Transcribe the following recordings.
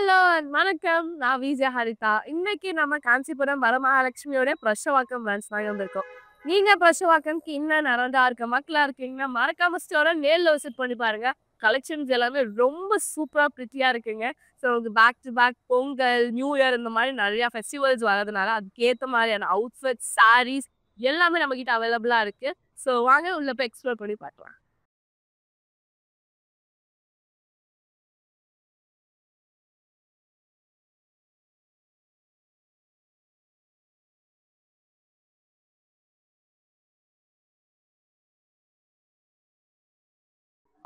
Hello! வணக்கம். நான் VJ Haritha. இன்னைக்கு நம்ம காஞ்சிபுரம் வரமகாலட்சுமியோட பிரசவாக்கம் பிரான்ச் தாங்க வந்திருக்கோம். நீங்க பிரசவாக்கம்க்கு இன்னும் நடந்தா இருக்க மக்களா இருக்கீங்கன்னா, மறக்காம ஸ்டோர நேர்ல விசிட் பண்ணி பாருங்க. கலெக்ஷன்ஸ் எல்லாமே ரொம்ப சூப்பரா பிரிட்டியா இருக்குங்க. So back to back Pongal, new year இந்த மாரி நெறைய ஃபெஸ்டிவல்ஸ் வரதுனால, அதுக்கேத்த மாரியான அவுட்ஃபிட்ஸ், சாரீஸ் எல்லாமே நம்மகிட்ட அவைலபிளா இருக்கு. ஸோ வாங்க உள்ள போய் எக்ஸ்ப்ளோர் பண்ணி பார்க்கலாம்.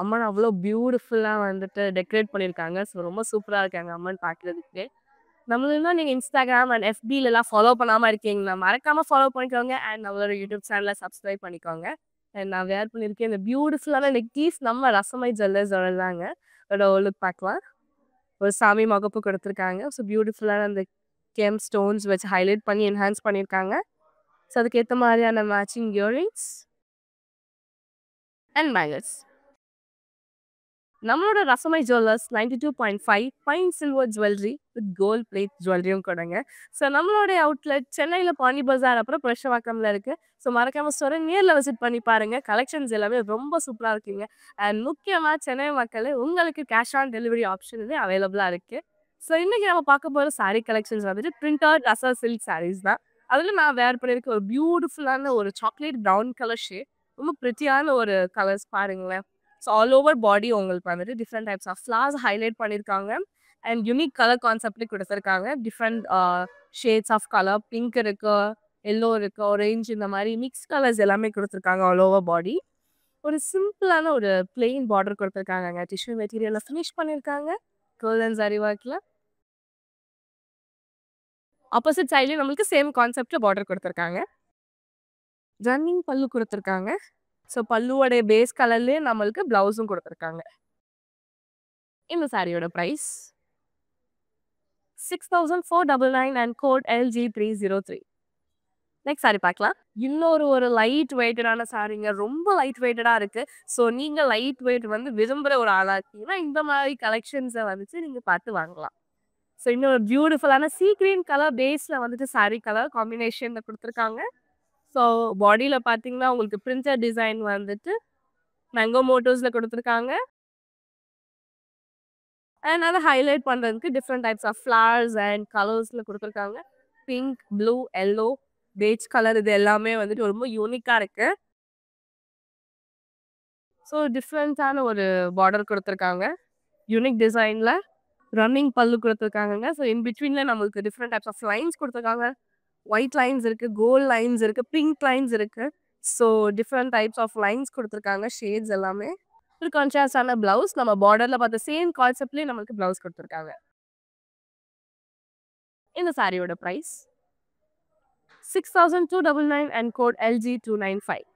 அம்மன் அவ்ளோ பியூட்டிஃபுல்லா வந்துட்டு டெக்கரேட் பண்ணியிருக்காங்க. ஸோ ரொம்ப சூப்பரா இருக்காங்க அம்மன் பார்க்குறதுக்கு. நம்மள நீங்க Instagram அண்ட் FBலலாம் ஃபாலோ பண்ணாம இருக்கீங்களா? மறக்காம ஃபாலோ பண்ணிக்கோங்க. அண்ட் நம்மளோட யூடியூப் சேனல சப்ஸ்கிரைப் பண்ணிக்கோங்க. அண்ட் நான் வேர் பண்ணியிருக்கேன் இந்த பியூட்டிஃபுல்லான நெக்லீஸ் நம்ம ரசமை ஜுவல்லர்ஸோடதாங்க. அதோட லுக் பார்க்கலாம். ஒரு சாமி முகப்பு கொடுத்துருக்காங்க. ஸோ பியூட்டிஃபுல்லான அந்த கெம் ஸ்டோன்ஸ் வச்சு ஹைலைட் பண்ணி என்ஹான்ஸ் பண்ணியிருக்காங்க. ஸோ அதுக்கேத்த மாரியான மேட்சிங் இயரிங்ஸ் அண்ட் பேங்கிள்ஸ். நம்மளோட Rasamai jewellers 92.5 fine silver jewellery with gold plate ஜுவல்லரியும் கூடங்க. ஸோ நம்மளுடைய அவுட்லெட் சென்னையில பாண்டி பஜார் அப்புறம் புரஷவாக்கம்ல இருக்கு. ஸோ மறக்காம ஸ்டோரை நேர்ல விசிட் பண்ணி பாருங்க. கலெக்ஷன்ஸ் எல்லாமே ரொம்ப சூப்பரா இருக்குங்க. அண்ட் முக்கியமா சென்னை மக்களே உங்களுக்கு கேஷ் ஆன் டெலிவரி ஆப்ஷன் வந்து அவைலபிளா இருக்கு. ஸோ இன்னைக்கு நம்ம பார்க்க போற சாரீ கலெக்ஷன்ஸ் வந்துட்டு பிரிண்டட் ரசர் சில்க் சாரீஸ் தான். அதுல நான் வேர் பண்ணியிருக்க ஒரு பியூட்டிஃபுல்லான ஒரு சாக்லேட் ப்ரவுன் கலர் ஷேட். ரொம்ப பிரிட்டியான ஒரு கலர்ஸ் பாருங்களேன். ஸோ ஆல் ஓவர் பாடி உங்களுக்கு வந்துட்டு different types of flowers highlight பண்ணியிருக்காங்க. அண்ட் யூனிக் கலர் கான்செப்ட்லேயும் கொடுத்துருக்காங்க. Different shades of colour pink இருக்கு, எல்லோ இருக்கு, ஆரேஞ்ச் இந்த மாதிரி மிக்ஸ் கலர்ஸ் எல்லாமே கொடுத்துருக்காங்க ஆல் ஓவர் பாடி. ஒரு சிம்பிளான ஒரு பிளெயின் பார்டர் கொடுத்துருக்காங்க. டிஷ்யூ மெட்டீரியலில் ஃபினிஷ் பண்ணியிருக்காங்க. கேர்ள் அண்ட் சாரி ஒர்க்கில் ஆப்போசிட் சைட்லேயும் நம்மளுக்கு சேம் கான்செப்டில் பார்டர் கொடுத்துருக்காங்க. ரன்னிங் பல்லு கொடுத்துருக்காங்க. ஸோ பல்லுவோடைய பேஸ் கலர்லேயே நம்மளுக்கு ப்ளவுஸும் கொடுத்துருக்காங்க. இந்த சாரியோட price 6499 and code LG303. Next sari பார்க்கலாம். இன்னொரு லைட் வெயிட்டடான சாரிங்க. ரொம்ப லைட் வெயிட்டடா இருக்கு. ஸோ நீங்க லைட் வெயிட் வந்து விரும்புற ஒரு ஆளா இருக்கீங்கன்னா இந்த மாதிரி கலெக்ஷன்ஸை வந்துட்டு நீங்க பார்த்து வாங்கலாம். ஸோ இன்னொரு பியூட்டிஃபுல்லான சீ கிரீன் கலர் பேஸ்ல வந்துட்டு சாரி கலர் காம்பினேஷன்ல கொடுத்துருக்காங்க. ஸோ பாடியில பார்த்தீங்கன்னா உங்களுக்கு பிரிண்டட் டிசைன் வந்துட்டு மேங்கோ மோட்டோஸ்ல கொடுத்துருக்காங்க. அண்ட் அதை ஹைலைட் பண்ணுறதுக்கு different types of flowers and கலர்ஸில் கொடுத்துருக்காங்க. Pink, blue, yellow, beige colour இது எல்லாமே வந்துட்டு ரொம்ப யூனிக்காக இருக்கு. ஸோ டிஃப்ரெண்ட்டான ஒரு பார்டர் கொடுத்துருக்காங்க. யூனிக் டிசைனில் ரன்னிங் பல்லு கொடுத்துருக்காங்க. ஸோ இன் பிட்வீனில் நம்மளுக்கு டிஃப்ரெண்ட் டைப்ஸ் ஆஃப் லைன்ஸ் கொடுத்துருக்காங்க. ஒயிட் லைன்ஸ் இருக்குது, கோல்ட் லைன்ஸ் இருக்குது, பிங்க் லைன்ஸ் இருக்குது. So different types of lines கொடுத்துருக்காங்க. ஷேட்ஸ் எல்லாமே ஒரு கான்ட்ராஸ்டான பிளவுஸ். நம்ம பார்டரில் பார்த்த சேம் கான்செப்ட்லேயே நம்மளுக்கு பிளவுஸ் கொடுத்துருக்காங்க. இந்த சாரியோட price 6299 and code LG295.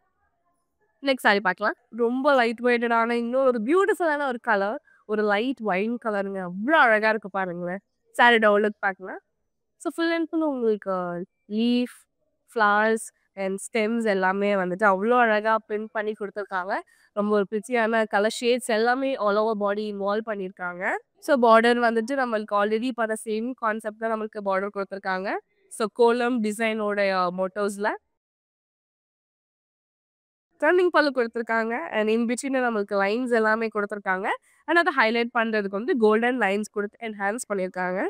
Next sari பார்க்கலாம். ரொம்ப லைட் வெயிட்டடான இன்னொரு பியூட்டிஃபுல்லான ஒரு கலர். ஒரு லைட் ஒயின் கலருங்க. அவ்வளோ அழகாக இருக்கு பாருங்களேன். சாரியோட லுக் பார்க்கலாம். ஸோ ஃபுல் அண்ட் ஃபுல் உங்களுக்கு லீஃப், ஃப்ளவர்ஸ் அண்ட் ஸ்டெம்ஸ் எல்லாமே வந்துட்டு அவ்வளோ அழகாக பிரிண்ட் பண்ணி கொடுத்துருக்காங்க. ரொம்ப ஒரு பிரிட்டியான கலர் ஷேட்ஸ் எல்லாமே ஆல் ஓவர் பாடி இன்வால்வ் பண்ணியிருக்காங்க. ஸோ பார்டர் வந்துட்டு நம்மளுக்கு ஆல்ரெடி பார்த்த சேம் கான்செப்ட் தான் நம்மளுக்கு பார்டர் கொடுத்துருக்காங்க. ஸோ கோலம் டிசைனோடைய மோட்டோஸில் டர்னிங் பல்லு கொடுத்துருக்காங்க. அண்ட் இன் பிட்வீன் நம்மளுக்கு லைன்ஸ் எல்லாமே கொடுத்துருக்காங்க. அண்ட் அதை ஹைலைட் பண்ணுறதுக்கு வந்து கோல்டன் லைன்ஸ் கொடுத்து என்ஹான்ஸ் பண்ணியிருக்காங்க.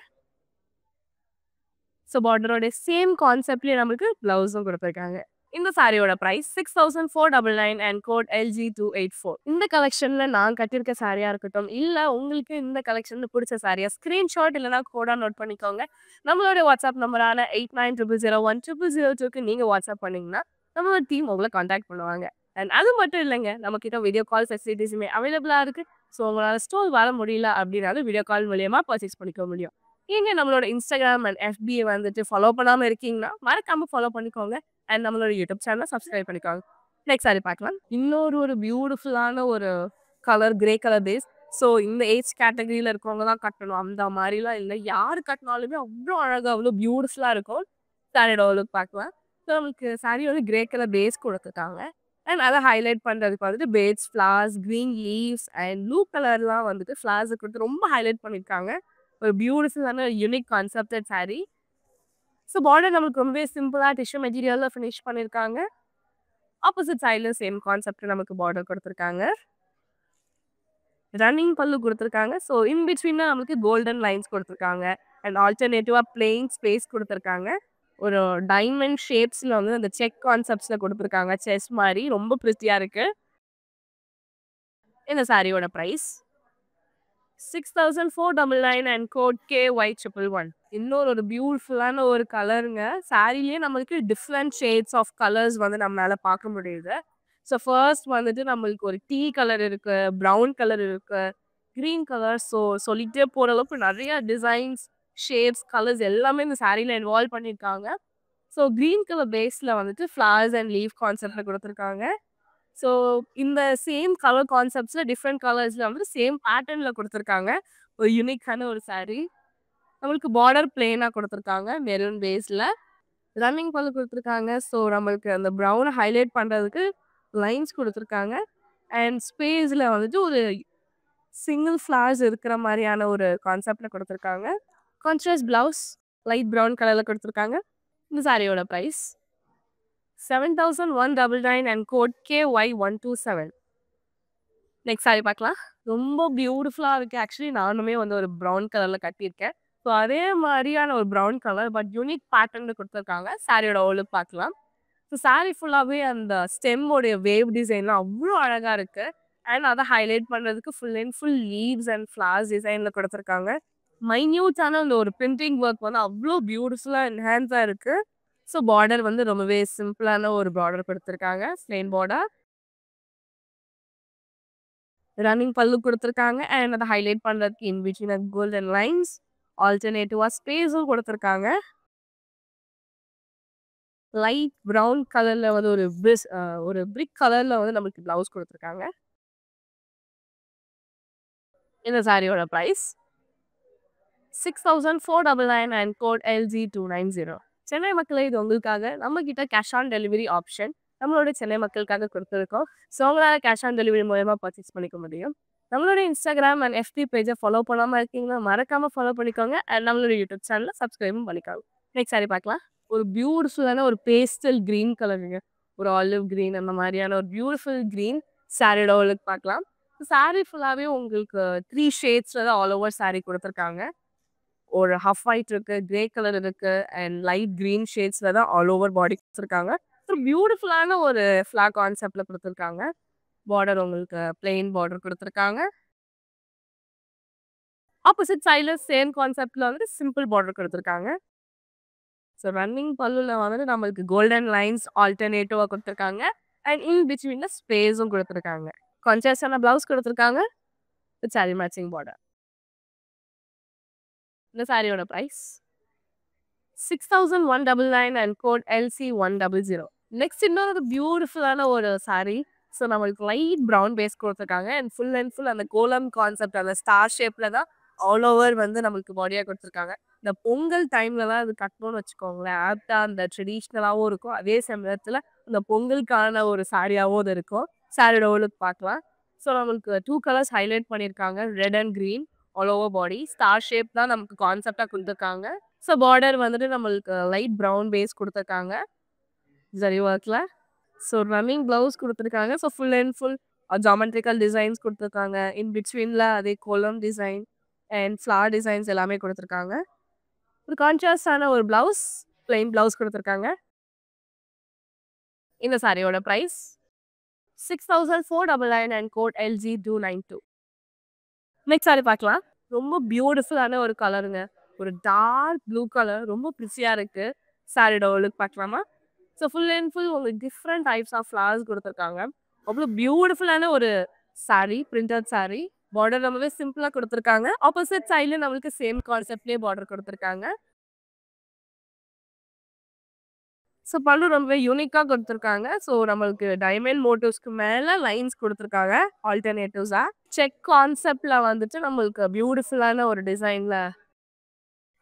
ஸோ பார்டரோட சேம் கான்செப்ட்லேயே நம்மளுக்கு ப்ளவுஸும் கொடுத்துருக்காங்க. இந்த சாரியோட பிரைஸ் 6499 அண்ட் கோட் LG284. இந்த கலெக்ஷனில் நான் கட்டியிருக்க சாரியாக இருக்கட்டும், இல்லை உங்களுக்கு இந்த கலெக்ஷனில் பிடிச்ச சாரியா ஸ்க்ரீன்ஷாட் இல்லைனா கோடாக நோட் பண்ணிக்கோங்க. நம்மளோட வாட்ஸ்அப் நம்பரான 8900010002க்கு நீங்கள் வாட்ஸ்அப் பண்ணிங்கன்னா நம்மளோட டீம் உங்களை காண்டாக்ட் பண்ணுவாங்க. அண்ட் அது மட்டும் இல்லைங்க, நம்மக்கிட்ட வீடியோ கால் ஃபெசிலிட்டிஸுமே அவைலபிளாக இருக்குது. ஸோ உங்களால் ஸ்டோர் வர முடியல அப்படின்னாலும் வீடியோ கால் மூலியமா பர்ச்சேஸ் பண்ணிக்க முடியும். நீங்க நம்மளோட Instagram அண்ட் FB வந்துட்டு ஃபாலோ பண்ணாம இருக்கீங்கன்னா மறக்காம ஃபாலோ பண்ணிக்கோங்க. அண்ட் நம்மளோட யூடியூப் சேனலை சப்ஸ்கிரைப் பண்ணிக்கோங்க. நெக்ஸ்ட் சாரி பார்க்கலாம். இன்னொரு பியூட்டிஃபுல்லான ஒரு colour grey colour base. So இந்த ஏஜ் கேட்டகரியில் இருக்கவங்க தான் கட்டணும் அந்த மாதிரிலாம் இல்லை. யார் கட்டினாலுமே அவ்வளோ அழகாக அவ்வளோ பியூட்டிஃபுல்லாக இருக்கும். சாரியோட லுக் பார்க்கலாம். ஸோ நமக்கு சாரி வந்து கிரே கலர் பேஸ் கொடுத்துருக்காங்க. அண்ட் அதை ஹைலைட் பண்ணுறதுக்கு வந்துட்டு buds, flowers, green leaves and blue கலர்லாம் வந்துட்டு ஃப்ளார்ஸை கொடுத்து ரொம்ப ஹைலைட் பண்ணியிருக்காங்க. ஒரு பியூட்டிஃபுல்லான யூனிக் கான்செப்டட் சாரி. ஸோ பார்டர் நமக்கு ரொம்பவே சிம்பிளா டிஷ்யூ மெட்டீரியல்ல ஃபினிஷ் பண்ணியிருக்காங்க. ஆப்போசிட் சைடுல சேம் கான்செப்ட் நமக்கு பார்டர் குடுத்துருக்காங்க. ரன்னிங் பல்லு குடுத்துருக்காங்க. ஸோ இன் பிட்வீன்ல நமக்கு கோல்டன் லைன்ஸ் குடுத்துருக்காங்க. அண்ட் ஆல்டர்னேட்டிவா பிளெயின் ஸ்பேஸ் குடுத்துருக்காங்க. ஒரு டைமண்ட் ஷேப்ஸ்ல வந்து அந்த செக் கான்செப்ட்ஸ்ல குடுத்துருக்காங்க. செஸ் மாரி ரொம்ப பிரிட்டியா இருக்கு. இந்த சாரியோட பிரைஸ் 6499 அண்ட் கோட் KY111. இன்னொரு ஒரு பியூட்டிஃபுல்லான ஒரு கலருங்க. சாரிலயே நமக்கு டிஃப்ரெண்ட் ஷேட்ஸ் ஆஃப் கலர்ஸ் வந்து நம்மளால பார்க்க முடியுது. ஸோ ஃபர்ஸ்ட் வந்துட்டு நம்மளுக்கு ஒரு டீ கலர் இருக்கு, ப்ரவுன் கலர் இருக்கு, கிரீன் கலர். ஸோ சொல்லிட்டே போற அளவுக்கு நிறைய டிசைன்ஸ், ஷேப்ஸ், கலர்ஸ் எல்லாமே இந்த சாரில இன்வால்வ் பண்ணியிருக்காங்க. ஸோ கிரீன் கலர் பேஸ்ல வந்துட்டு ஃப்ளவர்ஸ் அண்ட் லீஃப் கான்செப்ட்ல கொடுத்துருக்காங்க. ஸோ இந்த சேம் கலர் கான்செப்ட்ஸ்ல டிஃப்ரெண்ட் கலர்ஸ்ல வந்து சேம் பேட்டர்ன்ல கொடுத்துருக்காங்க. ஒரு யூனிக்கான ஒரு சாரி. நம்மளுக்கு பார்டர் பிளெயினா கொடுத்துருக்காங்க மெரூன் பேஸ்ல. ரன்னிங் பல்லு கொடுத்துருக்காங்க. ஸோ நம்மளுக்கு அந்த ப்ரௌனை ஹைலைட் பண்றதுக்கு லைன்ஸ் கொடுத்துருக்காங்க. அண்ட் ஸ்பேஸ்ல வந்துட்டு ஒரு சிங்கிள் ஃப்ளவர்ஸ் இருக்கிற மாதிரியான ஒரு கான்செப்ட்ல கொடுத்துருக்காங்க. கான்ட்ராஸ்ட் பிளவுஸ் லைட் ப்ரௌன் கலர்ல கொடுத்துருக்காங்க. இந்த சாரியோட price 7199 and code KY127. Next sari பார்க்கலாம். ரொம்ப பியூட்டிஃபுல்லா இருக்கு. ஆக்சுவலி நானுமே வந்து ஒரு ப்ரௌன் கலர்ல கட்டியிருக்கேன். ஸோ அதே மாதிரியான ஒரு ப்ரௌன் கலர் பட் யூனிக் பேட்டர்ன்ல கொடுத்துருக்காங்க. சாரியோட லுக் பார்க்கலாம். ஸோ சாரி ஃபுல்லாவே அந்த ஸ்டெம்மோடைய வேவ் டிசைன்லாம் அவ்வளோ அழகா இருக்கு. அண்ட் அதை ஹைலைட் பண்றதுக்கு full and full leaves and flowers டிசைன்ல கொடுத்துருக்காங்க. மைன்யூட்டான அந்த ஒரு பிரிண்டிங் ஒர்க் வந்து அவ்வளோ பியூட்டிஃபுல்லா என்ஹான்ஸா இருக்கு. ஸோ பார்டர் வந்து ரொம்பவே சிம்பிளான ஒரு பார்டர் கொடுத்துருக்காங்க. Plain border. ரன்னிங் பல்லு கொடுத்துருக்காங்க. அண்ட் அதை ஹைலைட் பண்றதுக்கு இன் பிட்வீன் கோல்டன் லைன்ஸ், ஆல்டர்னேட்டிவா ஸ்பேஸும் கொடுத்துருக்காங்க. லைட் ப்ரௌன் கலர்ல வந்து ஒரு பிரிக் கலர்ல வந்து நமக்கு பிளவுஸ் கொடுத்துருக்காங்க. இந்த சாரியோட price 6499 and code LG290. Chennai மக்களே, இது உங்களுக்காக நம்ம கிட்ட கேஷ் ஆன் டெலிவரி ஆப்ஷன் நம்மளோட சென்னை மக்களுக்காக கொடுத்துருக்கோம். ஸோ உங்களால் கேஷ் ஆன் டெலிவரி மூலமா பர்ச்சேஸ் பண்ணிக்க முடியும். நம்மளோட இன்ஸ்டாகிராம் அண்ட் FB பேஜை ஃபாலோ பண்ணாமல் இருக்கீங்கன்னா மறக்காம ஃபாலோ பண்ணிக்கோங்க. அண்ட் நம்மளோட யூடியூப் சேனலை சப்ஸ்கிரைபும் பண்ணிக்கோங்க. நெக்ஸ்ட் சாரி பார்க்கலாம். ஒரு பியூட்டிஃபுல்லான ஒரு பேஸ்டல் கிரீன் கலருங்க. ஒரு ஆலிவ் கிரீன் அந்த மாதிரியான ஒரு பியூட்டிஃபுல் கிரீன் சாரியோட லுக் பார்க்கலாம். சாரி ஃபுல்லாகவே உங்களுக்கு 3 ஷேட்ஸ்ல தான் ஆல் ஓவர் சாரி கொடுத்துருக்காங்க. ஒரு ஹஃப் ஒயிட் இருக்கு, கிரே கலர் இருக்கு, அண்ட் லைட் கிரீன் ஷேட்ஸ்ல தான் ஆல் ஓவர் பாடி கொடுத்துருக்காங்க. ஒரு பியூட்டிஃபுல்லான ஒரு ஃபிளாக் கான்செப்ட்ல கொடுத்துருக்காங்க. பார்டர் உங்களுக்கு பிளெயின் பார்டர் கொடுத்துருக்காங்க. ஆப்போசிட் சைடில் சேம் கான்செப்ட்ல வந்து சிம்பிள் பார்டர் கொடுத்துருக்காங்க. ஸோ ரன்னிங் பல்லுல வந்துட்டு நம்மளுக்கு கோல்டன் லைன்ஸ் ஆல்டர்னேட்டிவா கொடுத்துருக்காங்க. அண்ட் இன் பிட்வீன்ல ஸ்பேஸும் கொடுத்துருக்காங்க. கான்ட்ராஸ்டான பிளவுஸ் கொடுத்துருக்காங்க. Sorry matching border. இந்த சாரியோட price 6199 and code LC100. Next இன்னொரு பியூட்டிஃபுல்லான ஒரு சாரி. ஸோ நம்மளுக்கு லைட் ப்ரௌன் பேஸ் கொடுத்துருக்காங்க. அண்ட் ஃபுல் அந்த கோலம் கான்செப்ட் அந்த ஸ்டார் ஷேப்ல தான் ஆல் ஓவர் வந்து நம்மளுக்கு பாடியாக கொடுத்துருக்காங்க. இந்த பொங்கல் டைம்ல தான் அது கட்டணும்னு வச்சுக்கோங்களேன். ஆப்டா அந்த ட்ரெடிஷ்னலாகவும் இருக்கும். அதே சமயத்தில் இந்த பொங்கலுக்கான ஒரு சாரியாகவும் அது இருக்கும். சாரியோட லுக் பார்க்கலாம். ஸோ நம்மளுக்கு 2 கலர்ஸ் ஹைலைட் பண்ணியிருக்காங்க. Red and green all over body. Star shape தான் நமக்கு கான்செப்டாக கொடுத்துருக்காங்க. ஸோ பார்டர் வந்துட்டு நம்மளுக்கு லைட் ப்ரௌன் பேஸ் கொடுத்துருக்காங்க ஜரி ஒர்க்ல. ஸோ ரன்னிங் பிளவுஸ் கொடுத்துருக்காங்க. ஸோ ஃபுல் ஜாமெட்ரிக்கல் டிசைன்ஸ் கொடுத்துருக்காங்க. இன் பிட்வீன்ல அதே கோலம் டிசைன் அண்ட் ஃப்ளவர் டிசைன்ஸ் எல்லாமே கொடுத்துருக்காங்க. ஒரு கான்ட்ராஸ்டான ஒரு பிளவுஸ், பிளெயின் பிளவுஸ் கொடுத்துருக்காங்க. இந்த சாரியோட price 6499 and code LG292. Next sari பார்க்கலாம். ரொம்ப பியூட்டிஃபுல்லான ஒரு கலருங்க. ஒரு டார்க் ப்ளூ கலர் ரொம்ப பிரிசியா இருக்கு. சாரியோட லுக் பார்க்கலாமா? ஸோ ஃபுல் உங்களுக்கு டிஃப்ரெண்ட் டைப்ஸ் ஆஃப் ஃப்ளவர்ஸ் கொடுத்துருக்காங்க. அவ்வளோ பியூட்டிஃபுல்லான ஒரு சாரி, பிரிண்டட் சாரி. பார்டர் ரொம்பவே சிம்பிளா கொடுத்துருக்காங்க. ஆப்போசிட் சைட்ல நம்மளுக்கு சேம் கான்செப்ட்லேயே பார்டர் கொடுத்துருக்காங்க. ஸோ பல்லு ரொம்பவே யூனிக்காக கொடுத்துருக்காங்க. ஸோ நம்மளுக்கு டைமண்ட் மோட்டிவ்ஸ்க்கு மேலே லைன்ஸ் கொடுத்துருக்காங்க ஆல்டர்னேட்டிவ்ஸா. செக் கான்செப்ட்ல வந்துட்டு நம்மளுக்கு பியூட்டிஃபுல்லான ஒரு டிசைன்ல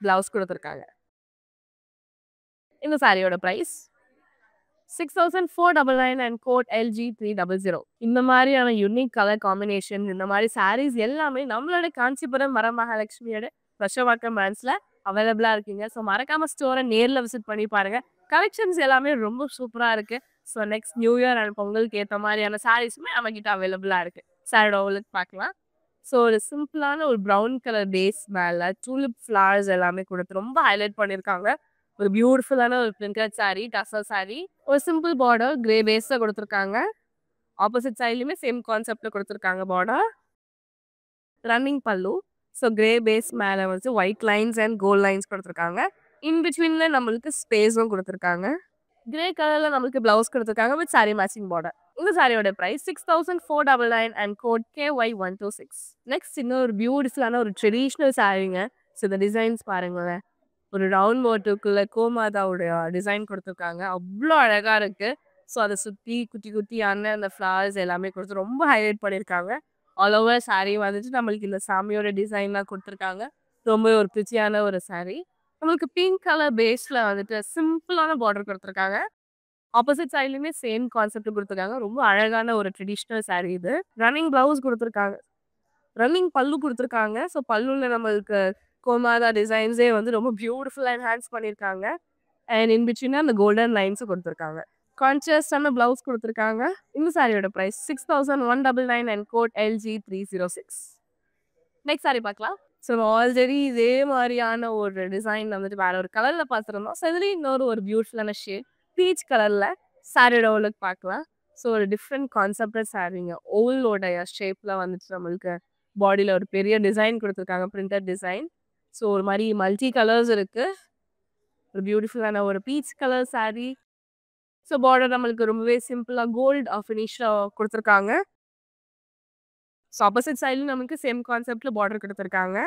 பிளவுஸ் கொடுத்துருக்காங்க. இந்த சாரியோட பிரைஸ் 6499 அண்ட் கோட் LG300. இந்த மாதிரியான யூனிக் கலர் காம்பினேஷன், இந்த மாதிரி சாரீஸ் எல்லாமே நம்மளோட காஞ்சிபுரம் வரமகாலட்சுமியோட பிரஷவாக்கம் பிராண்ட்ஸ்ல அவைலபிளா இருக்குங்க. ஸோ மறக்காம ஸ்டோரை நேர்ல விசிட் பண்ணி பாருங்க. கலெக்ஷன்ஸ் எல்லாமே ரொம்ப சூப்பரா இருக்கு. So next new year and பொங்கலுக்கு ஏத்த மாதிரியான சாரீஸுமே நம்ம கிட்ட அவைலபிளா இருக்கு. சாரியோட ஓவலுக்கு பார்க்கலாம். ஸோ ஒரு சிம்பிளான ஒரு ப்ரௌன் கலர் பேஸ் மேல டூலிப் ஃப்ளவர்ஸ் எல்லாமே கொடுத்து ரொம்ப ஹைலைட் பண்ணியிருக்காங்க. ஒரு பியூட்டிஃபுல்லான ஒரு பிரிண்டட் சாரி, டசர் சாரி. ஒரு சிம்பிள் பார்டர் கிரே பேஸ்ல கொடுத்துருக்காங்க. ஆப்போசிட் சைட்லயுமே சேம் கான்செப்ட்ல கொடுத்துருக்காங்க பார்டர். ரன்னிங் பல்லு. ஸோ கிரே பேஸ் மேல வந்து white lines and gold lines கொடுத்துருக்காங்க. இன் பிட்வீன்ல நம்மளுக்கு ஸ்பேஸும் கொடுத்துருக்காங்க. கிரே கலர்ல நம்மளுக்கு பிளவுஸ் கொடுத்துருக்காங்க வித் சாரி மேட்சிங் பார்டர். இந்த சாரியோட price 6499 and code KY126. Next இன்னும் ஒரு பியூட்டிஃபுல்லான ஒரு ட்ரெடிஷ்னல் சாரிங்க. ஸோ இந்த டிசைன்ஸ் பாருங்களேன். ஒரு ரவுண்ட் மோட்டுக்குள்ள கோமாதாவோட டிசைன் கொடுத்துருக்காங்க. அவ்வளோ அழகா இருக்கு. ஸோ அதை சுற்றி குட்டி குட்டியான அந்த ஃப்ளவர்ஸ் எல்லாமே கொடுத்து ரொம்ப ஹைலைட் பண்ணியிருக்காங்க. ஆல் ஓவர் சாரி வந்துட்டு நம்மளுக்கு இந்த சாமியோட டிசைன்லாம் கொடுத்துருக்காங்க. ரொம்ப ஒரு பிரிச்சியான ஒரு சாரி. நம்மளுக்கு பிங்க் கலர் பேஸ்ல வந்துட்டு சிம்பிளான பார்டர் கொடுத்துருக்காங்க. ஆப்போசிட் சைட்லயுமே சேம் கான்செப்ட் கொடுத்துருக்காங்க. ரொம்ப அழகான ஒரு ட்ரெடிஷ்னல் சாரி இது. ரன்னிங் பிளவுஸ் கொடுத்துருக்காங்க. ரன்னிங் பல்லு கொடுத்துருக்காங்க. ஸோ பல்லுல நம்மளுக்கு கோமாதா டிசைன்ஸே வந்து ரொம்ப பியூட்டிஃபுல்லா என்ஹான்ஸ் பண்ணியிருக்காங்க. அண்ட் இன் பிட்வீன் அந்த கோல்டன் லைன்ஸும் கொடுத்துருக்காங்க. கான்ட்ராஸ்டான பிளவுஸ் கொடுத்துருக்காங்க. இந்த சாரியோட price 6199 and code LG306. Next sari பார்க்கலாம். ஸோ ஆல்ரெடி இதே மாதிரியான ஒரு டிசைன் வந்துட்டு வேற ஒரு கலர்ல பார்த்துருந்தோம். ஸோ இதுலேயும் இன்னொரு ஒரு பியூட்டிஃபுல்லான ஷேட் பீச் கலர்ல சாரியோட ஓலுக்கு பார்க்கலாம். ஸோ ஒரு டிஃப்ரெண்ட் கான்செப்டட் சாரிங்க. ஓலோடைய ஷேப்ல வந்துட்டு நம்மளுக்கு பாடியில் ஒரு பெரிய டிசைன் கொடுத்துருக்காங்க. Printed design. ஸோ ஒரு மாதிரி மல்டி கலர்ஸ் இருக்கு. ஒரு பியூட்டிஃபுல்லான ஒரு peach colour sorry. So border நம்மளுக்கு ரொம்பவே சிம்பிளா கோல்ட் ஃபினிஷ்ல கொடுத்துருக்காங்க. ஸோ ஆப்போசிட் சைட்லையும் நமக்கு சேம் கான்செப்ட்ல பார்டர் கொடுத்துருக்காங்க.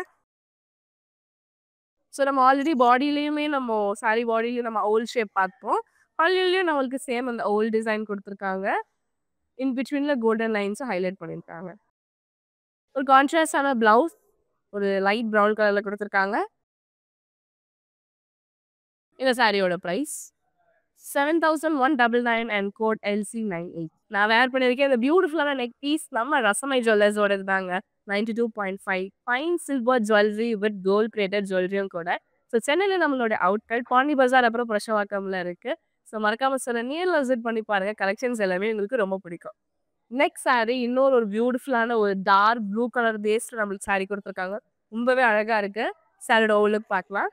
ஸோ நம்ம ஆல்ரெடி பாடியிலையுமே நம்ம சாரி பாடியிலையும் நம்ம ஓல்ட் ஷேப் பார்த்தோம். பல்லுலையும் நம்மளுக்கு சேம் அந்த ஓல்ட் டிசைன் கொடுத்துருக்காங்க. இன் பிட்வீன்ல கோல்டன் லைன்ஸும் ஹைலைட் பண்ணியிருக்காங்க. ஒரு கான்ட்ராஸ்டான பிளவுஸ் ஒரு லைட் ப்ரௌன் கலர்ல கொடுத்துருக்காங்க. இந்த சாரியோட பிரைஸ் 7199 அண்ட் கோட் LC98. நான் வேர் பண்ணியிருக்கேன் இந்த பியூட்டிஃபுல்லான நெக் பீஸ் நம்ம ரசமை ஜுவல்லர்ஸோட தாங்க. 92.5 fine silver jewellery with gold plated ஜுவல்லரியும் கூட. ஸோ சென்னையில் நம்மளோட அவுட்லெட் பாண்டி பஜார் அப்புறம் பிரஷவாக்கம்ல இருக்கு. ஸோ மறக்காம சொல்ல நேரில் விசிட் பண்ணி பாருங்க. கலெக்ஷன்ஸ் எல்லாமே உங்களுக்கு ரொம்ப பிடிக்கும். நெக்ஸ்ட் சாரி இன்னொரு ஒரு பியூட்டிஃபுல்லான ஒரு டார்க் ப்ளூ கலர் பேஸ்ல நம்மளுக்கு சாரி கொடுத்துருக்காங்க. ரொம்பவே அழகா இருக்கு. சாரியோட ஓலுக்கு பார்க்கலாம்.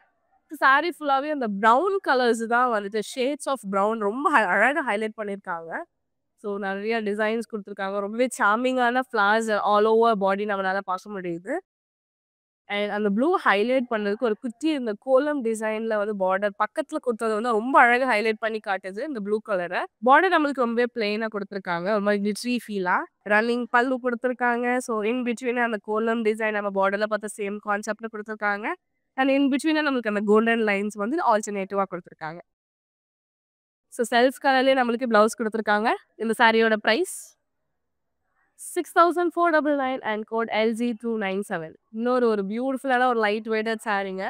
சாரி ஃபுல்லாவே அந்த ப்ரௌன் கலர்ஸ் தான் வந்துட்டு ஷேட்ஸ் ஆஃப் ப்ரௌன் ரொம்ப அழகா ஹைலைட் பண்ணியிருக்காங்க. ஸோ நிறைய டிசைன்ஸ் கொடுத்துருக்காங்க. ரொம்பவே சார்மிங்கான ஃப்ளவர்ஸ் ஆல் ஓவர் பாடி நம்மளால பார்க்க முடியுது. அண்ட் அந்த ப்ளூ ஹைலைட் பண்ணதுக்கு ஒரு குட்டி இந்த கோலம் டிசைன்ல வந்து பார்டர் பக்கத்துல கொடுத்தது வந்து ரொம்ப அழகா ஹைலைட் பண்ணி காட்டுது. இந்த ப்ளூ கலரை பார்டர் நம்மளுக்கு ரொம்பவே பிளெயினா கொடுத்துருக்காங்க. ஒரு மாதிரி கிளிட்ரி ஃபீலா ரன்னிங் பல்லு கொடுத்துருக்காங்க. ஸோ இன் பிட்வீன் அந்த கோலம் டிசைன் நம்ம பார்டர்ல பார்த்த சேம் கான்செப்ட்ல கொடுத்துருக்காங்க. அண்ட் இன் பிட்வீன் நம்மளுக்கு அந்த கோல்டன் லைன்ஸ் வந்து ஆல்டர்னேட்டிவா கொடுத்துருக்காங்க. ஸோ செல்ஃப் கலர்லேயே நம்மளுக்கு பிளவுஸ் கொடுத்துருக்காங்க. இந்த சாரியோட ப்ரைஸ் 6499 அண்ட் கோட் LG297. இன்னொரு ஒரு பியூட்டிஃபுல்லான ஒரு லைட் வெயிட்டட் சாரிங்க.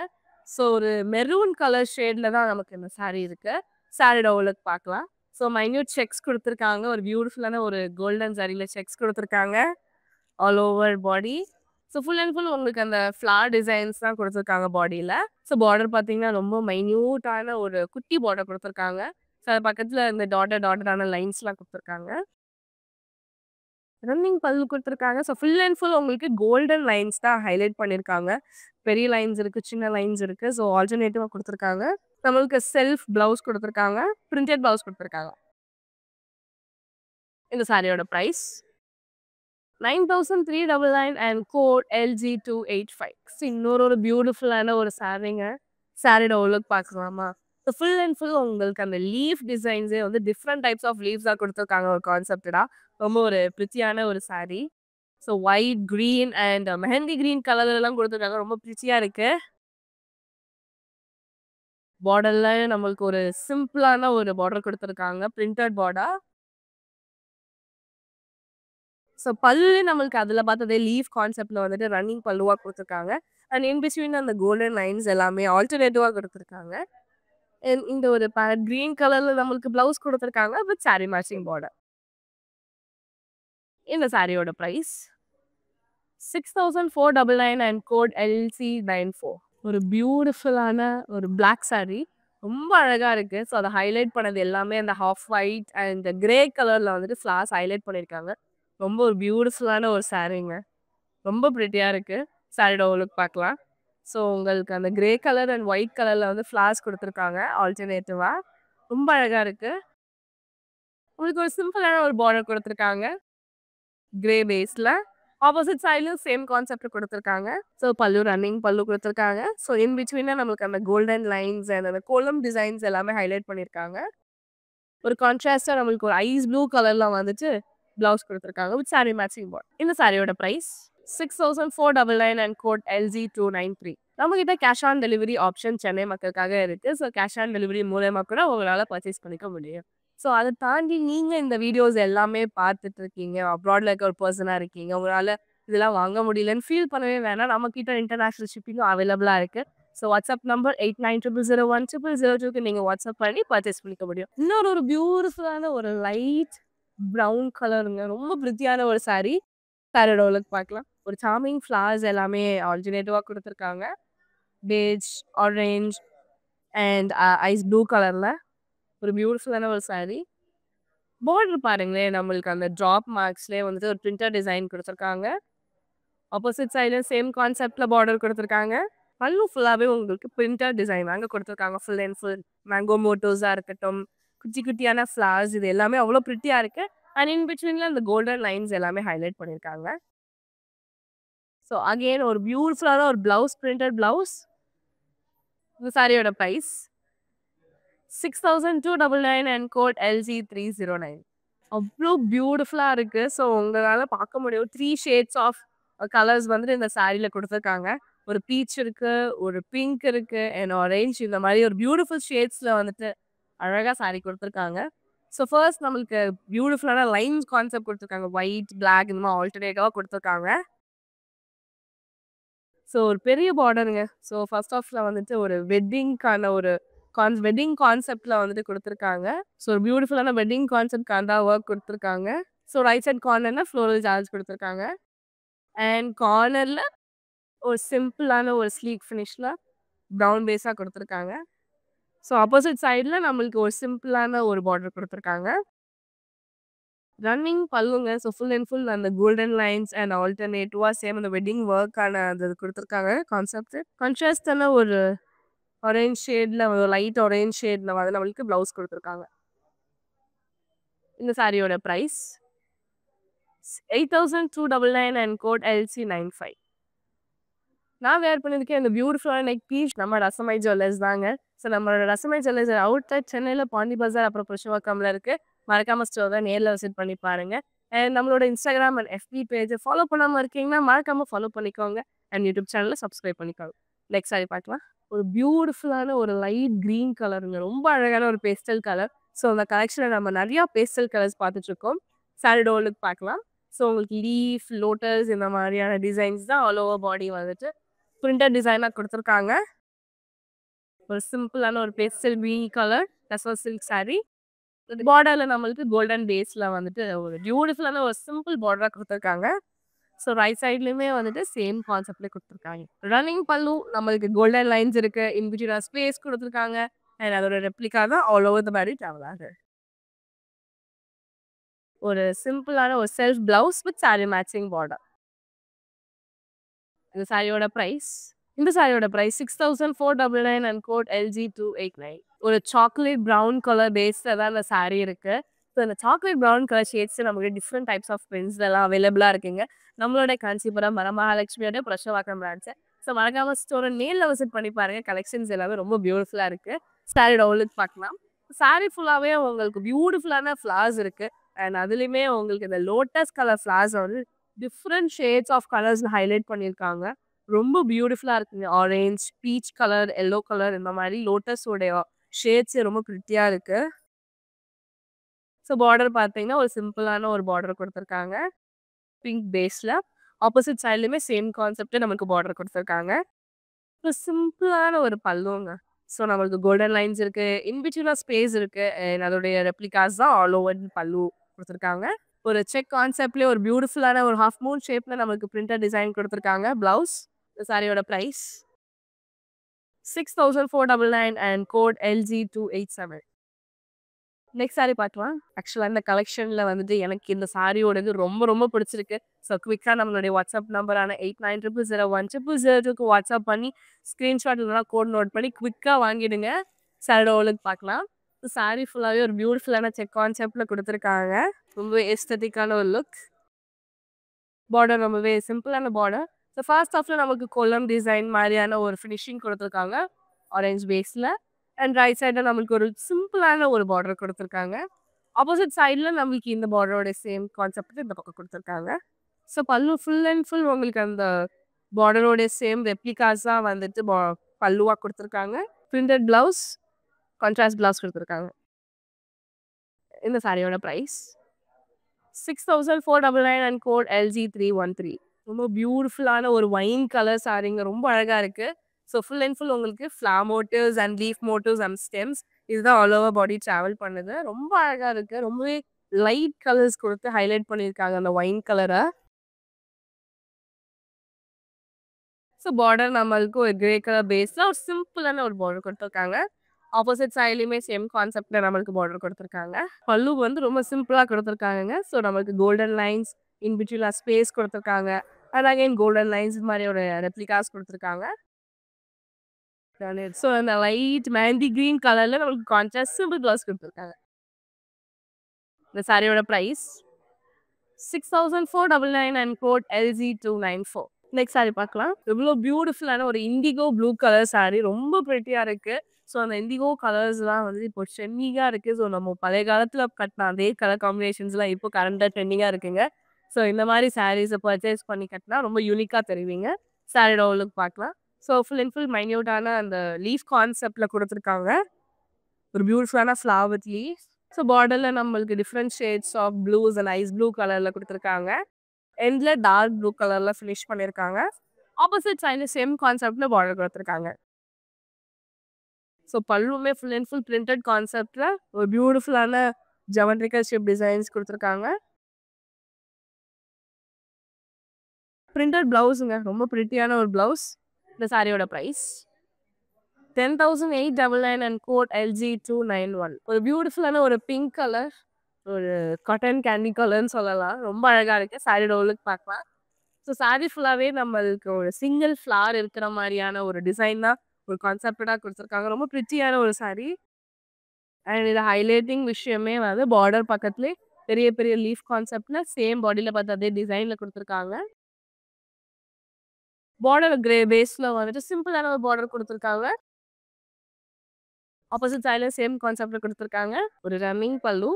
ஸோ ஒரு மெரூன் கலர் ஷேட்ல தான் நமக்கு இந்த சாரி இருக்கு. சாரியோட ஓலுக்கு பார்க்கலாம். ஸோ மைன்யூட் செக்ஸ் கொடுத்துருக்காங்க. ஒரு பியூட்டிஃபுல்லான ஒரு கோல்டன் சாரியில செக்ஸ் கொடுத்துருக்காங்க. All over body. So full and full உங்களுக்கு அந்த ஃப்ளவர் டிசைன்ஸ் தான் கொடுத்துருக்காங்க பாடியில். ஸோ பார்டர் பார்த்தீங்கன்னா ரொம்ப மைன்யூட்டான ஒரு குட்டி பார்டர் கொடுத்துருக்காங்க. ஸோ அது பக்கத்தில் இந்த டாட்டடான லைன்ஸ்லாம் கொடுத்துருக்காங்க. ரன்னிங் பல்லு கொடுத்துருக்காங்க. ஸோ ஃபுல் அண்ட் ஃபுல் உங்களுக்கு கோல்டன் லைன்ஸ் தான் ஹைலைட் பண்ணியிருக்காங்க. பெரிய லைன்ஸ் இருக்குது, சின்ன லைன்ஸ் இருக்குது. ஸோ ஆல்டர்னேட்டிவாக கொடுத்துருக்காங்க. நம்மளுக்கு செல்ஃப் ப்ளவுஸ் கொடுத்துருக்காங்க. பிரிண்டட் ப்ளவுஸ் கொடுத்துருக்காங்க. இந்த சாரியோட ப்ரைஸ் 9399 அண்ட் கோட் LG285. இன்னொரு ஒரு பியூட்டிஃபுல்லான ஒரு சாரிங்க. சாரியோட ஓலுக்கு பார்க்கலாமா? ஸோ ஃபுல் அண்ட் ஃபுல் உங்களுக்கு அந்த லீஃப் டிசைன்ஸே வந்து டிஃப்ரெண்ட் டைப்ஸ் ஆஃப் லீவ்ஸாக கொடுத்துருக்காங்க ஒரு கான்செப்டா. ரொம்ப ஒரு பிரிச்சியான ஒரு sorry. So white green and mehndi green கலர்லாம் கொடுத்துருக்காங்க. ரொம்ப பிரிச்சியா இருக்கு. பார்டர்ல நம்மளுக்கு ஒரு சிம்பிளான ஒரு பார்டர் கொடுத்துருக்காங்க. Printed border. ஸோ பல்லு நம்மளுக்கு அதில் பார்த்ததே லீஃப் கான்செப்ட்ல வந்துட்டு ரன்னிங் பல்லுவாக கொடுத்துருக்காங்க. அண்ட் இன் பிட்வீன் அந்த கோல்டன் லைன்ஸ் எல்லாமே ஆல்டர்னேட்டிவாக கொடுத்துருக்காங்க. இந்த ஒரு கிரீன் கலர்ல நம்மளுக்கு பிளவுஸ் கொடுத்துருக்காங்க வித் சாரி மேட்சிங் பார்டர். இந்த சாரியோட ப்ரைஸ் 6499 அண்ட் கோட் LC94. ஒரு பியூட்டிஃபுல்லான ஒரு பிளாக் saree. ரொம்ப அழகா இருக்கு. ஸோ அத ஹைலைட் பண்ணது எல்லாமே அந்த ஹாஃப் ஒயிட் அண்ட் கிரே கலர்ல வந்துட்டு ஃப்ளார்ஸ் ஹைலைட் பண்ணியிருக்காங்க. ரொம்ப ஒரு பியூட்டிஃபுல்லான ஒரு சாரீங்க. ரொம்ப பிரிட்டியா இருக்கு. சாரியோட லுக் பார்க்கலாம். ஸோ உங்களுக்கு அந்த கிரே கலர் அண்ட் ஒயிட் கலர்ல வந்து ஃப்ளார்ஸ் குடுத்துருக்காங்க ஆல்டர்னேட்டிவா. ரொம்ப அழகா இருக்கு. உங்களுக்கு ஒரு சிம்பிளான ஒரு பார்டர் குடுத்துருக்காங்க. கிரே பேஸ்ல. ஆப்போசிட் சைட்லயும் சேம் கான்செப்ட் குடுத்துருக்காங்க. ஸோ பல்லு ரன்னிங் பல்லு குடுத்துருக்காங்க. ஸோ இன் பிட்வீன்ல நம்மளுக்கு அந்த கோல்டன் லைன்ஸ் அண்ட் அந்த கோலம் டிசைன்ஸ் எல்லாமே ஹைலைட் பண்ணியிருக்காங்க. ஒரு கான்ட்ராஸ்டா நம்மளுக்கு ஒரு ஐஸ் ப்ளூ கலர்ல வந்துட்டு பிளவுஸ் குடுத்துருக்காங்க வித் சாரி மேட்சிங் பார்டர். இந்த சாரியோட பிரைஸ் 6499 அண்ட் கோட் LG293. நம்ம கிட்ட cash on delivery option Chennai மக்களுக்காக இருக்கு. ஸோ கேஷ் ஆன் டெலிவரி மூலமா கூட உங்களால பர்ச்சேஸ் பண்ணிக்க முடியும். ஸோ அதை தாண்டி நீங்க இந்த வீடியோஸ் எல்லாமே பார்த்துட்டு இருக்கீங்க. அப்ராட்ல இருக்க ஒரு பர்சனா இருக்கீங்க. உங்களால இதெல்லாம் வாங்க முடியலன்னு ஃபீல் பண்ணவே வேணாம். நம்ம கிட்ட இன்டர்நேஷனல் ஷிப்பிங்கும் அவைலபிளா இருக்கு. ஸோ வாட்ஸ்அப் நம்பர் 8900010002க்கு நீங்க வாட்ஸ்அப் பண்ணி பர்ச்சேஸ் பண்ணிக்க முடியும். இன்னொரு ஒரு பியூட்டிஃபுல்லான ஒரு லைட் ப்ரவுன் கலருங்க. ரொம்ப பிரிட்டியான ஒரு saree. சாரியோட லுக் பார்க்கலாம். ஒரு சார்மிங் ஃப்ளவர்ஸ் எல்லாமே ஆல்டர்னேட்டிவா குடுத்துருக்காங்க. Beige, orange and ice blue கலர்ல ஒரு பியூட்டிஃபுல்லான ஒரு saree. பார்டர் பாருங்களேன். நம்மளுக்கு அந்த ட்ராப் மார்க்ஸ்லயே வந்துட்டு ஒரு பிரிண்டர் டிசைன் குடுத்துருக்காங்க. ஆப்போசிட் சைடுல சேம் கான்செப்ட்ல பார்டர் குடுத்துருக்காங்க. பல்லு ஃபுல்லாவே உங்களுக்கு பிரிண்டர் டிசைன் தாங்க குடுத்துருக்காங்க. ஃபுல் அண்ட் ஃபுல் மேங்கோ மோட்டோஸா இருக்கட்டும், குட்டி குட்டியான ஃப்ளவர்ஸ் இது எல்லாமே அவ்வளோ பிரிட்டியா இருக்கு. அண்ட் இன் பிட்வீன்ல அந்த கோல்டன் லைன்ஸ் எல்லாமே ஹைலைட் பண்ணியிருக்காங்க. ஸோ அகெயின் ஒரு பியூட்டிஃபுல்லான ஒரு பிளவுஸ் பிரிண்டட் பிளவுஸ். இந்த சாரியோட பிரைஸ் 6299 அண்ட் கோட் LG309. அவ்ளோ பியூட்டிஃபுல்லா இருக்கு. ஸோ உங்களால பார்க்க முடியும். 3 ஷேட்ஸ் ஆஃப் கலர்ஸ் வந்துட்டு இந்த சாரில குடுத்துருக்காங்க. ஒரு பீச் இருக்கு, ஒரு பிங்க் இருக்கு அண்ட் ஆரஞ்ச் இந்த மாதிரி ஒரு பியூட்டிஃபுல் ஷேட்ஸ்ல வந்துட்டு அழகா சாரி குடுத்துருக்காங்க. ஸோ ஃபர்ஸ்ட் நம்மளுக்கு பியூட்டிஃபுல்லான லைன்ஸ் கான்செப்ட் குடுத்துருக்காங்க. ஒயிட், பிளாக் இந்த மாதிரி ஆல்டர்னேட்டிவா குடுத்துருக்காங்க. ஸோ ஒரு பெரிய பார்டருங்க. ஸோ ஃபர்ஸ்ட் ஆஃப்ல வந்துட்டு ஒரு வெட்டிங்க்கான ஒரு வெட்டிங் கான்செப்ட்ல வந்துட்டு குடுத்துருக்காங்க. ஸோ ஒரு பியூட்டிஃபுல்லான வெட்டிங் கான்செப்ட் காந்தா ஒர்க் குடுத்துருக்காங்க. ஸோ ரைட் சைட் கார்னர்ல ஃப்ளோரல் ஜார்ஜ் குடுத்துருக்காங்க. அண்ட் கார்னர்ல ஒரு சிம்பிளான ஒரு ஸ்லீக் ஃபினிஷ்ல ப்ரவுன் பேஸா குடுத்துருக்காங்க. ஸோ ஆப்போசிட் சைடுல நம்மளுக்கு ஒரு சிம்பிளான ஒரு பார்டர் குடுத்துருக்காங்க. ரன்னிங் பல்லுங்க. ஸோ ஃபுல் அண்ட் ஃபுல் அந்த கோல்டன் லைன்ஸ் அண்ட் ஆல்டர்னேட்டிவா சேம் அந்த வெட்டிங் ஒர்க்கான அது குடுத்துருக்காங்க கான்செப்ட். கான்ட்ராஸ்டான ஒரு ஆரஞ்ச் ஷேட்ல ஒரு லைட் ஆரஞ்ச் ஷேட்ல வந்து நம்மளுக்கு பிளவுஸ் குடுத்துருக்காங்க. இந்த சாரியோட பிரைஸ் 8299 அண்ட் கோட் LC95. நான் வேர் பண்ணியிருக்கேன் இந்த பியூட்டிஃபுல்லான நெக் பீஸ் நம்ம ரசமை ஜுவல்லர்ஸ் தாங்க. ஸோ நம்மளோட ரசமை ஜுவல்லர்ஸ் அவுட் சென்னையில் பாண்டி பஜார் அப்புறம் புருஷவாக்கம்ல இருக்கு. மறக்காம ஸ்டோரை நேரில் விசிட் பண்ணி பாருங்க. அண்ட் நம்மளோட இன்ஸ்டாகிராம் அண்ட் FB பேஜை ஃபாலோ பண்ணாமல் இருக்கீங்கன்னா மறக்காம ஃபாலோ பண்ணிக்கோங்க. அண்ட் யூடியூப் சேனலை சப்ஸ்கிரைப் பண்ணிக்கோங்க. நெக்ஸ்ட் சாரி பார்க்கலாம். ஒரு பியூட்டிஃபுல்லான ஒரு லைட் கிரீன் கலருங்க. ரொம்ப அழகான ஒரு பேஸ்டல் கலர். ஸோ அந்த கலெக்ஷனில் நம்ம நிறையா பேஸ்டல் கலர்ஸ் பார்த்துட்டு இருக்கோம். சாரியோட லுக் பார்க்கலாம். ஸோ உங்களுக்கு லீஃப், லோட்டஸ் இந்த மாதிரியான டிசைன்ஸ் தான் ஆல் ஓவர் பாடி வந்துட்டு பிரிண்டட் டிசைனா குடுத்துருக்காங்க. ஒரு சிம்பிளான ஒரு pastel green colour tussar silk saree. பார்டர்ல நம்மளுக்கு கோல்டன் பேஸ்ல வந்துட்டு ஒரு பியூட்டிஃபுல்லான ஒரு சிம்பிள் பார்டரா குடுத்துருக்காங்க. ஸோ ரைட் சைட்லயுமே வந்துட்டு சேம் கான்செப்ட்ல குடுத்துருக்காங்க. ரன்னிங் பல்லு நம்மளுக்கு கோல்டன் லைன்ஸ் இருக்கு. இன் பிட்வீன் ஸ்பேஸ் குடுத்துருக்காங்க. அண்ட் அதோட ரெப்ளிகா தான் all over the body travel ஆகுது. ஒரு சிம்பிளான ஒரு self blouse with saree matching border. இந்த சாரியோட பிரைஸ் 6499 அண்ட் கோட் LG289. ஒரு சாக்லேட் ப்ரௌன் கலர் பேஸ்ல தான் இந்த சாரி இருக்கு. ஸோ இந்த சாக்லேட் ப்ரௌன் கலர் ஷேட்ஸ் நமக்கு டிஃப்ரெண்ட் டைப்ஸ் ஆஃப் பிரிண்ட்ஸ் எல்லாம் அவைலபிளா இருக்குங்க. நம்மளோட காஞ்சிபுரம் வரமகாலட்சுமியோட புருஷவாக்கம் பிரான்ச். ஸோ மறக்காம ஸ்டோரை நேரில் விசிட் பண்ணி பாருங்க. கலெக்ஷன்ஸ் எல்லாமே ரொம்ப பியூட்டிஃபுல்லா இருக்கு. சாரியோட லுக் பார்க்கலாம். சாரி ஃபுல்லாவே உங்களுக்கு பியூட்டிஃபுல்லான ஃப்ளவர்ஸ் இருக்கு. அண்ட் அதுலயுமே உங்களுக்கு இந்த லோட்டஸ் கலர் ஃப்ளவர்ஸ் வந்து different shades of colours highlight பண்ணியிருக்காங்க. ரொம்ப பியூட்டிஃபுல்லா இருக்குங்க. Orange, peach colour, yellow colour இந்த மாதிரி லோட்டஸ் உடைய ஷேட்ஸ் ரொம்ப பிரிட்டியா இருக்கு. ஸோ பார்டர் பார்த்தீங்கன்னா ஒரு சிம்பிளான ஒரு பார்டர் குடுத்துருக்காங்க. பிங்க் பேஸ்ல. ஆப்போசிட் சைட்லயுமே சேம் கான்செப்ட் நமக்கு பார்டர் குடுத்துருக்காங்க. ஒரு சிம்பிளான ஒரு பல்லுங்க. ஸோ நம்மளுக்கு கோல்டன் லைன்ஸ் இருக்கு. இன் பிட்வீன்ல ஸ்பேஸ் இருக்கு. அண்ட் அதோடைய ரெப்ளிகாஸ் தான் ஆல் ஓவர் பல்லு குடுத்துருக்காங்க. ஒரு செக் கான்செப்ட்லயே ஒரு பியூட்டிஃபுல்லான ஒரு ஹாஃப் மூன் ஷேப்ல நமக்கு பிரிண்டட் டிசைன் குடுத்துருக்காங்க. பிளவுஸ். இந்த சாரியோட price 6499 and code LG287. Next sari பார்க்கலாம். ஆக்சுவலா இந்த கலெக்ஷன்ல வந்துட்டு எனக்கு இந்த சாரியோடது ரொம்ப ரொம்ப பிடிச்சிருக்கு. ஸோ குவிக்கா நம்மளுடைய வாட்ஸ்அப் நம்பரான 8900010002க்கு வாட்ஸ்அப் பண்ணி ஸ்க்ரீன்ஷாட் இல்லைனா கோட் நோட் பண்ணி குவிக்கா வாங்கிடுங்க. சாரியோட லுக் பார்க்கலாம். சாரி ஃபுல்லாவே ஒரு பியூட்டிஃபுல்லான செக் கான்செப்ட்ல குடுத்துருக்காங்க. ரொம்ப எஸ்தெட்டிக்கான ஒரு லுக். பார்டர் ரொம்பவே சிம்பிளான பார்டர். ஸோ ஃபர்ஸ்ட் ஹாஃப்ல நமக்கு கொல்லம் டிசைன் மாதிரியான ஒரு ஃபினிஷிங் குடுத்துருக்காங்க. ஆரஞ்ச் பேஸ்ல. அண்ட் ரைட் சைடுல நம்மளுக்கு ஒரு சிம்பிளான ஒரு பார்டர் குடுத்துருக்காங்க. ஆப்போசிட் சைடுல நம்மளுக்கு இந்த பார்டரோட சேம் கான்செப்ட் இந்த பக்கம் குடுத்துருக்காங்க. ஸோ பல்லு ஃபுல் அண்ட் ஃபுல் உங்களுக்கு அந்த பார்டரோட சேம் ரெப்ளிகாஸ் தான் வந்துட்டு பல்லுவா குடுத்துருக்காங்க. பிரிண்டட் பிளவுஸ், கான்ட்ராஸ்ட் பிளவுஸ் குடுத்துருக்காங்க. இந்த சாரியோட பிரைஸ் 6499 அண்ட் கோட் LG313. ரொம்ப பியூட்டிஃபுல்லான ஒரு ஒயின் கலர் சாரிங்க. ரொம்ப அழகா இருக்கு. ஸோ ஃபுல் அண்ட் ஃபுல் உங்களுக்கு flower motives and leaf motives and stems இதுதான் ஆல் ஓவர் பாடி டிராவல் பண்ணுது. ரொம்ப அழகா இருக்கு. ரொம்பவே லைட் கலர்ஸ் கொடுத்து ஹைலைட் பண்ணியிருக்காங்க அந்த ஒயின் கலரை. ஸோ பார்டர் நம்மளுக்கு ஒரு கிரே கலர் பேஸ்ல ஒரு சிம்பிளான ஒரு பார்டர் கொடுத்துருக்காங்க. ஆப்போசிட் சைட்லையுமே சேம் கான்செப்ட்ல நம்மளுக்கு பார்டர் கொடுத்துருக்காங்க. பல்லு வந்து ரொம்ப சிம்பிளா கொடுத்துருக்காங்க. ஸோ நம்மளுக்கு golden lines in between space கொடுத்துருக்காங்க. அண்ட் அகைன் கோல்டன் லைன்ஸ் மாதிரி ஒரு ரெப்ளிகாஸ் கொடுத்துருக்காங்க. ஸோ அந்த லைட் மெஹந்தி கிரீன் கலர்ல நம்மளுக்கு கான்ட்ராஸ்ட் சிம்பிள் பிளவுஸ் கொடுத்துருக்காங்க. இந்த சாரியோட price 6499 and code LG294. Next sari பார்க்கலாம். எவ்வளோ பியூட்டிஃபுல்லான ஒரு இண்டிகோ ப்ளூ கலர் சாரி. ரொம்ப பிரிட்டியா இருக்கு. ஸோ அந்த இண்டிகோ கலர்ஸ்லாம் வந்து இப்போ ட்ரெண்டிங்காக இருக்குது. ஸோ நம்ம பழைய காலத்தில் கட்டின அதே கலர் காம்பினேஷன்ஸ்லாம் இப்போ கரண்டாக ட்ரெண்டிங்காக இருக்குங்க. ஸோ இந்த மாதிரி சாரீஸை பர்ச்சேஸ் பண்ணி கட்டினா ரொம்ப யூனிக்காக தெரிவிங்க. சாரியோட லுக் பார்க்கலாம். ஸோ ஃபுல் அண்ட் ஃபுல் மைன்யூட்டான அந்த லீஃப் கான்செப்டில் கொடுத்துருக்காங்க. ஒரு பியூட்டிஃபுல்லான ஃப்ளவர் வித் லீஃப். ஸோ பார்டரில் நம்மளுக்கு different shades of blues and ice blue கலரில் கொடுத்துருக்காங்க. எண்ட்ல டார்க் ப்ளூ கலர்ல ஃபினிஷ் பண்ணிருக்காங்க. ஆப்போசிட் சைடுல சேம் கான்செப்ட்ல பார்டர் கொடுத்துருக்காங்க. ஸோ பல்லுமே ஃபுல் அண்ட் ஃபுல் பிரிண்டட் கான்செப்ட்ல ஒரு பியூட்டிஃபுல்லான ஜெமெட்ரிக்கல் ஷேப் டிசைன்ஸ் கொடுத்துருக்காங்க. பிரிண்டட் பிளவுஸுங்க. ரொம்ப பிரிட்டியான ஒரு பிளவுஸ். இந்த சாரியோட பிரைஸ் 10,899 அண்ட் கோட் LG291. ஒரு பியூட்டிஃபுல்லான ஒரு பிங்க் கலர், ஒரு காட்டன் கேண்டி கலர்னு சொல்லலாம். ரொம்ப அழகா இருக்கு. சாரியோட லுக் பார்க்கலாம். ஸோ சாரி ஃபுல்லாகவே நம்மளுக்கு ஒரு சிங்கிள் ஃப்ளார் இருக்கிற மாதிரியான ஒரு டிசைன் தான் ஒரு கான்செப்டாக கொடுத்துருக்காங்க. ரொம்ப பிரிட்டியான ஒரு சாரி. அண்ட் இது ஹைலைட்டிங் விஷயமே வந்து பார்டர் பக்கத்துலேயே பெரிய பெரிய லீஃப் கான்செப்ட்ல சேம் பாடியில் பார்த்து அதே டிசைனில் கொடுத்துருக்காங்க. பார்டர் கிரே பேஸில் வந்துட்டு சிம்பிளான ஒரு பார்டர் கொடுத்துருக்காங்க. ஆப்போசிட் சைடில் சேம் கான்செப்டில் கொடுத்துருக்காங்க. ஒரு ரன்னிங் பல்லு.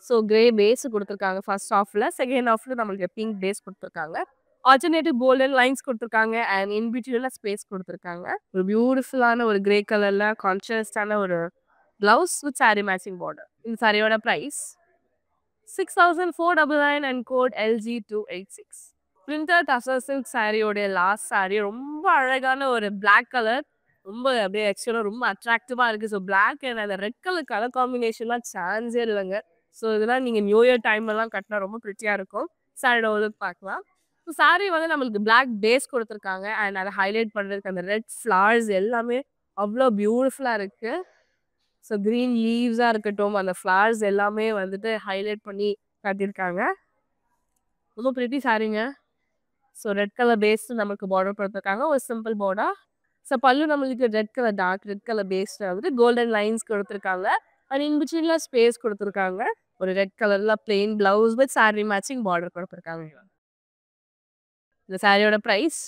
ஸோ கிரே பேஸ் கொடுத்துருக்காங்க ஃபர்ஸ்ட் ஹாஃபில். செகண்ட் ஹாஃபில் நம்மளுக்கு பிங்க் பேஸ் கொடுத்துருக்காங்க. ஆல்டர்னேட்டிவ் கோல்டன் லைன்ஸ் கொடுத்துருக்காங்க. அண்ட் இன் பிட்வீன்ல ஸ்பேஸ் கொடுத்துருக்காங்க. ஒரு பியூட்டிஃபுல்லான ஒரு கிரே கலர்ல கான்ட்ராஸ்டான ஒரு blouse with sari matching border. இந்த சாரியோட பிரைஸ் 6499 அண்ட் கோட் LG286. பிரிண்டட் டசர் சில்க் சாரியோட லாஸ்ட் சாரி ரொம்ப அழகான ஒரு பிளாக் கலர். ரொம்ப அப்படியே ஆக்சுவலாக ரொம்ப அட்ராக்டிவாக இருக்குது. ஸோ பிளாக் அண்ட் அந்த ரெட் கலர் காம்பினேஷன்லாம் சான்ஸே இல்லைங்க. ஸோ இதெல்லாம் நீங்கள் நியூ இயர் டைம்லலாம் கட்டினா ரொம்ப பிரிட்டியாக இருக்கும். சாரியோட லுக் பார்க்கலாம். ஸோ சாரி வந்து நம்மளுக்கு பிளாக் பேஸ் கொடுத்துருக்காங்க. அண்ட் அதை ஹைலைட் பண்ணுறதுக்கு அந்த ரெட் ஃப்ளவர்ஸ் எல்லாமே அவ்வளோ பியூட்டிஃபுல்லாக இருக்குது. ஸோ க்ரீன் லீவ்ஸாக இருக்கட்டும், அந்த ஃப்ளவர்ஸ் எல்லாமே வந்துட்டு ஹைலைட் பண்ணி காட்டியிருக்காங்க. ரொம்ப பிரிட்டி சாரிங்க. ஸோ ரெட் கலர் பேஸ் நமக்கு பார்டர் கொடுத்துருக்காங்க. ஒரு சிம்பிள் பார்டர். ஸோ பல்லு நம்மளுக்கு red colour dark red colour பேஸில் வந்து கோல்டன் லைன்ஸ் கொடுத்துருக்காங்க. அண்ட் இன் பிட்வீன்ல ஸ்பேஸ் கொடுத்துருக்காங்க. ஒரு ரெட் கலரில் plain blouse with sari matching border கொடுத்துருக்காங்க. இந்த சாரியோட பிரைஸ்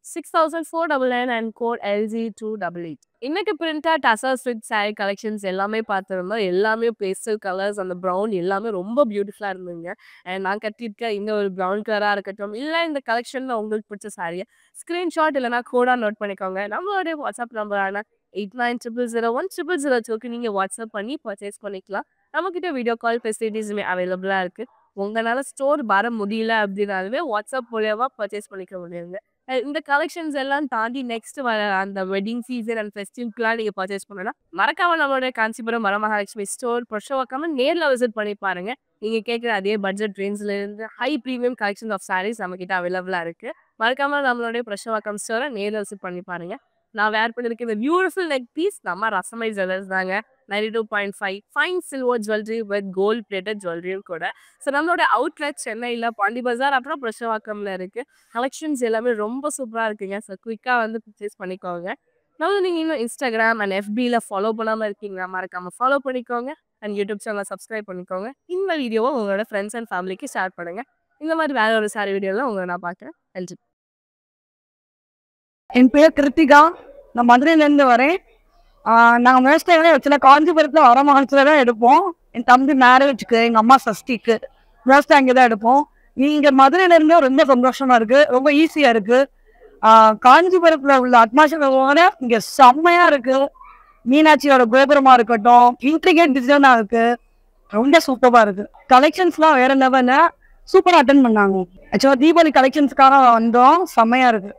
6499 அண்ட் கோட் LG288. இன்னைக்கு printed tussar silk sari collections எல்லாமே பார்த்துருந்தோம். எல்லாமே பேஸ்டல் கலர்ஸ், அந்த ப்ரௌன் எல்லாமே ரொம்ப பியூட்டிஃபுல்லாக இருந்துங்க. அண்ட் நான் கட்டியிருக்க இந்த ஒரு ப்ரௌன் கலராக இருக்கட்டும், இல்லை இந்த கலெக்ஷனில் உங்களுக்கு பிடிச்ச சாரியை ஸ்க்ரீன்ஷாட் இல்லைனா கோடாக நோட் பண்ணிக்கோங்க. நம்மளுடைய வாட்ஸ்அப் நம்பரான 8900010002க்கு நீங்கள் வாட்ஸ்அப் பண்ணி பர்ச்சேஸ் பண்ணிக்கலாம். நம்மக்கிட்ட வீடியோ கால் ஃபெசிலிட்டிஸுமே அவைலபிளாக இருக்குது. உங்களால் ஸ்டோர் வர முடியல அப்படின்னாலுமே வாட்ஸ்அப் மூலியமாக பர்ச்சேஸ் பண்ணிக்க முடியுங்க. இந்த கலெக்ஷன்ஸ் எல்லாம் தாண்டி நெக்ஸ்ட் வர அந்த வெட்டிங் சீசன் அண்ட் ஃபெஸ்டிவல்க்குலாம் நீங்கள் பர்ச்சேஸ் பண்ணலாம். மறக்காம நம்மளுடைய காஞ்சிபுரம் வரமகாலட்சுமி ஸ்டோர் புருஷோவாக்காம நேரில் விசிட் பண்ணி பாருங்க. நீங்க கேட்குற அதே பட்ஜெட் ரேஞ்ச்ல இருந்து high premium collection of saris நம்ம கிட்ட அவைலபிளா இருக்கு. மறக்காம நம்மளுடைய பிரஷவாக்கம் ஸ்டோரை நேர்ல விசிட் பண்ணி பாருங்க. நான் வேர் பண்ணிருக்க இந்த பியூட்டிஃபுல் நெக் பீஸ் நம்ம ரசமை ஜுவல்லர்ஸ் தாங்க. 92.5 fine silver jewellery with gold plated ஜுவல்லரியும் கூட. ஸோ நம்மளோட அவுட்லெட் சென்னையில பாண்டி பஜார் அப்புறம் பிரஷவாக்கம்ல இருக்கு. கலெக்ஷன்ஸ் எல்லாமே ரொம்ப சூப்பரா இருக்குங்க. ஸோ குயிக்கா வந்து பர்ச்சேஸ் பண்ணிக்கோங்க. அதாவது நீங்க இன்னும் இன்ஸ்டாகிராம் அண்ட் எஃபில ஃபாலோ பண்ணாம இருக்கீங்களா? மறக்காம ஃபாலோ பண்ணிக்கோங்க. அண்ட் யூடியூப் சேனலை சப்ஸ்கிரைப் பண்ணிக்கோங்க. இந்த வீடியோவை உங்களோட ஃப்ரெண்ட்ஸ் அண்ட் ஃபேமிலிக்கு ஷேர் பண்ணுங்க. இந்த மாதிரி வேற ஒரு சாரி வீடியோவில் உங்களை நான் பார்க்குறேன். நன்றி. என் பேர் கிருத்திகா. நான் மதுரையிலேருந்து வரேன். நாங்கள் மோஸ்ட்லி சில காஞ்சிபுரத்தில் வர மாதத்தில் தான் எடுப்போம். என் தம்பி மேரேஜுக்கு, எங்கள் அம்மா சஷ்டிக்கு மோஸ்ட்லி அங்கே தான் எடுப்போம். நீங்கள் மதுரையிலேருந்து ரொம்ப சந்தோஷமாக இருக்குது. ரொம்ப ஈஸியாக இருக்குது. காஞ்சிபுரத்தில் உள்ள அட்மாஸ்பியர் இங்கே செம்மையாக இருக்குது. மீனாட்சியோட கோபுரமாக இருக்கட்டும், இன்ட்ரிகேட் டிசைனாக இருக்குது. ரொம்ப சூப்பராக இருக்குது. கலெக்ஷன்ஸ்லாம் வேறு லெவலில் சூப்பராக அட்டன் பண்ணாங்க. ஆக்சுவலாக தீபாவளி கலெக்ஷன்ஸ்க்காக வந்தோம். செம்மையாக இருக்குது.